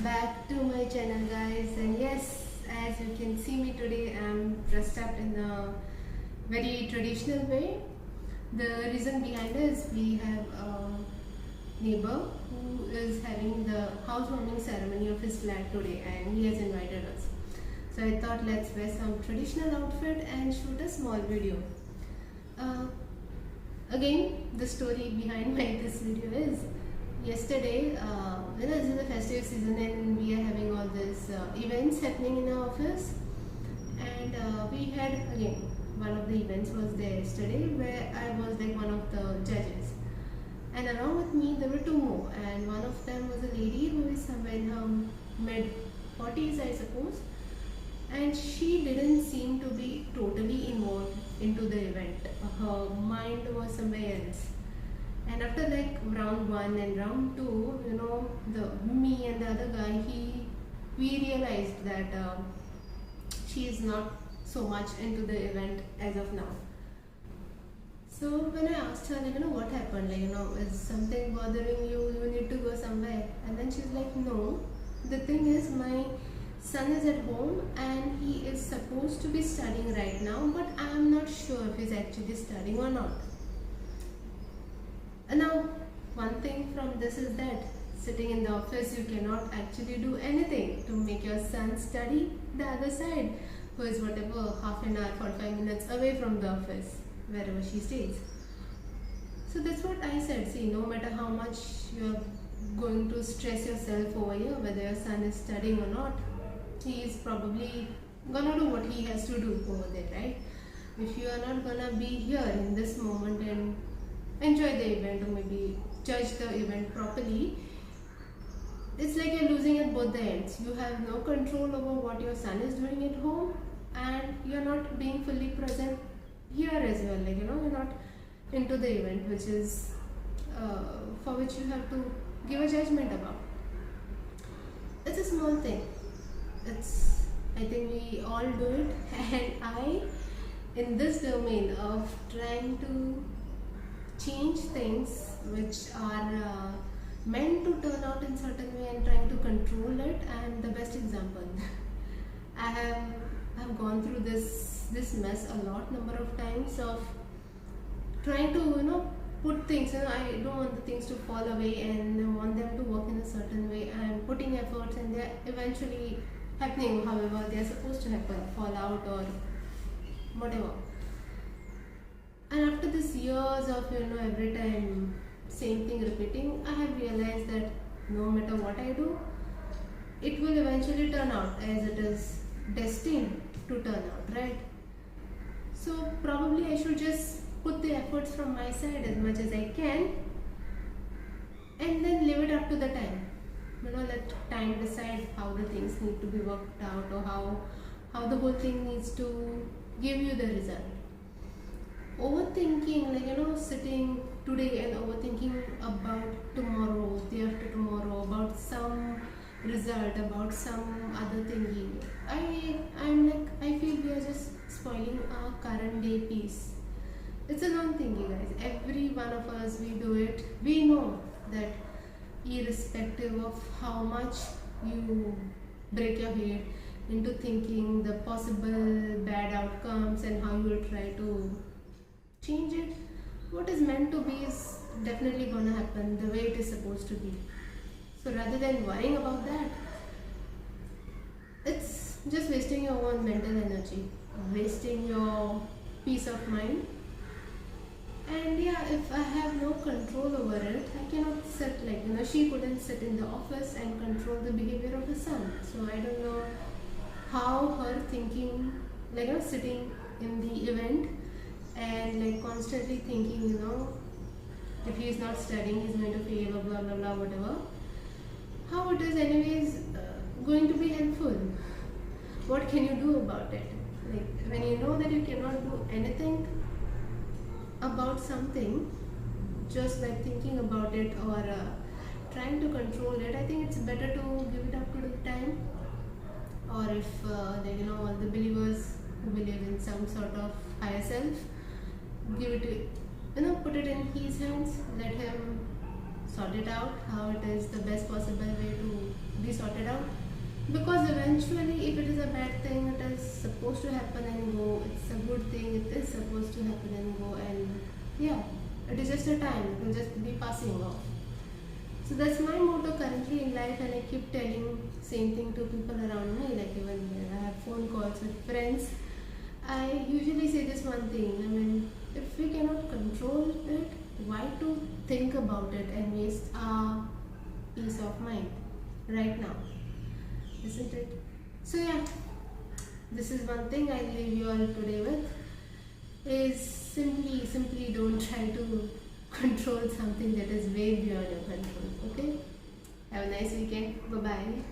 back to my channel, guys. And yes, as you can see me today, I'm dressed up in a very traditional way. The reason behind it is we have a neighbor who is having the housewarming ceremony of his flat today, and he has invited us. So I thought, let's wear some traditional outfit and shoot a small video. uh, Again, the story behind this video is yesterday, this is the festive season and we are having all these events happening in our office, and we had again one of the events was there yesterday where I was like one of the judges, and along with me there were two more, and one of them was a lady who is somewhere in her mid 40s, I suppose, and she didn't seem to be totally involved into the event. Her mind was somewhere else. And after like round one and round two, the me and the other guy, we realized that she is not so much into the event as of now. So when I asked her, what happened, is something bothering you? You need to go somewhere. And then she's like, no. The thing is, my son is at home and he is supposed to be studying right now, but I am not sure if he's actually studying or not. And now, one thing from this is that sitting in the office, you cannot actually do anything to make your son study the other side, who is whatever half an hour, 45 minutes away from the office, wherever she stays. So that's what I said. See, no matter how much you're going to stress yourself over here, whether your son is studying or not, he is probably gonna do what he has to do over there, right? If you are not gonna be here in this moment and enjoy the event, or maybe judge the event properly, it's like you're losing at both the ends. You have no control over what your son is doing at home, and you're not being fully present here as well. You're not into the event, which is for which you have to give a judgment about. It's a small thing. I think we all do it, and I, in this domain of trying to change things which are meant to turn out in certain way and trying to control it, I am the best example. I have gone through this mess a number of times of trying to put things, I don't want the things to fall away and I want them to work in a certain way. I am putting efforts and they're eventually happening however they're supposed to happen, fall out or whatever. And after this years of every time same thing repeating, I have realized that no matter what I do, it will eventually turn out as it is destined to turn out, right? So probably I should just put the efforts from my side as much as I can, and then leave it up to the time. Let time decide how the things need to be worked out, or how the whole thing needs to give you the result. Overthinking, sitting today and overthinking about tomorrow, day after tomorrow, about some result, about some other thingy. I feel we are just spoiling our current day peace. It's a long thing, you guys. Every one of us, we do it. We know that irrespective of how much you break your head into thinking the possible bad outcomes and how you will try to change it, what is meant to be is definitely going to happen the way it is supposed to be. So rather than worrying about that, it's just wasting your own mental energy, wasting your peace of mind. And yeah, if I have no control over it, I cannot sit she couldn't sit in the office and control the behavior of her son. So I don't know how her thinking, sitting in the event and constantly thinking, if he is not studying, he's going to fail or blah blah blah, whatever. How it is anyways going to be helpful? What can you do about it? When you know that you cannot do anything about something, just thinking about it or trying to control it, I think it's better to give it up to the time. Or if all the believers who believe in some sort of higher self, give it to put it in his hands, let him sort it out how it is the best possible way to be sorted out. Because eventually, if it is a bad thing, it is supposed to happen and go. It's a good thing, it is supposed to happen and go. And yeah, it is just a time, it will just be passing off. So that's my motto currently in life, and I keep telling same thing to people around me. Like even when I have phone calls with friends, I usually say this one thing. I mean, if we cannot control it, why to think about it and waste our peace of mind right now, isn't it? So yeah, this is one thing I'll leave you all today with. Is simply don't try to control something that is way beyond your control. Okay? Have a nice weekend. Bye bye.